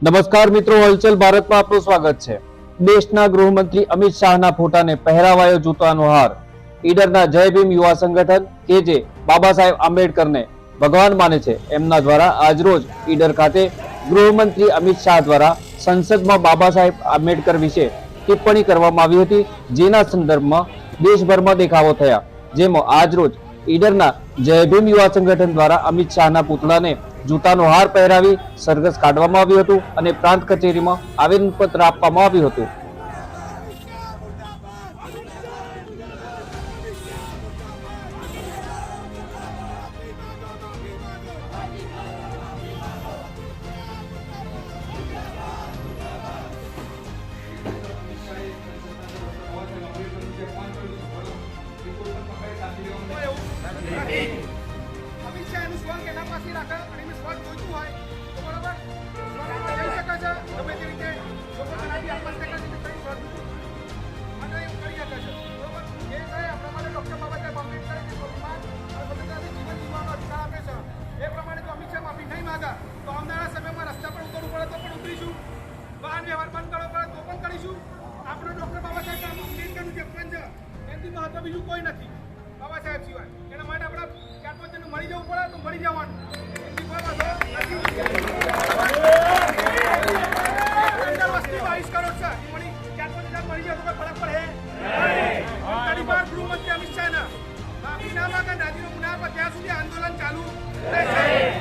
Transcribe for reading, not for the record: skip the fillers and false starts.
નમસ્કાર મિત્રો, હલચલ ભારતમાં આપનું સ્વાગત છે। દેશના ગૃહમંત્રી અમિત શાહના ફોટાને પહેરાવાયો જૂતાનો હાર। ઈડરના જય ભીમ યુવા સંગઠન કે જે બાબા સાહેબ આંબેડકરને ભગવાન માને છે, એમના દ્વારા આજરોજ ઈડર ખાતે ગૃહમંત્રી અમિત શાહ દ્વારા સંસદમાં બાબા સાહેબ આંબેડકર વિશે ટિપ્પણી કરવામાં આવી હતી, જેના સંદર્ભમાં દેશભરમાં દેખાવો થયા। જેમાં આજરોજ ઈડરના જય ભીમ યુવા સંગઠન દ્વારા અમિત શાહના પુતળાને જૂતાનો હાર પહેરાવી સરઘસ કાઢવામાં આવ્યું હતું અને પ્રાંત કચેરીમાં આવેદનપત્ર આપવામાં આવ્યું હતું। અમિત શાહ એનું સ્વર્ગ એના પાસે રાખે અને એનું સ્વર્ગ જોઈતું હોય તો બરાબર સ્વર્ગ લઈ શકે છે, ગમે તે રીતે લોકો બનાવી આપણ શકે છે, કંઈ સ્વર્ગ માટે એવું કરી શકે છે, બરાબર। એ થાય આપણા માટે ડૉક્ટર બાબા સાહેબ આંબેડકરે જે સ્વરૂપમાં સ્વતંત્રતાથી જીવન જીવવાનો અધિકાર આપે છે, એ પ્રમાણે જો અમિત શાહ માફી નહીં માગા તો આવનારા સમયમાં રસ્તા પર ઉતરવું પડે તો પણ ઉતરીશું, વાહન વ્યવહાર બંધ કરવો પડે તો પણ કરીશું। આપણે ડૉક્ટર બાબા સાહેબ આંબેડકરનું જે પણ છે એનાથી મહત્વ બીજું કોઈ નથી બાબા સાહેબ સિવાય। એના માટે આપણે 4-5 જણને મળી જવું પડે તો મળી જવાનું।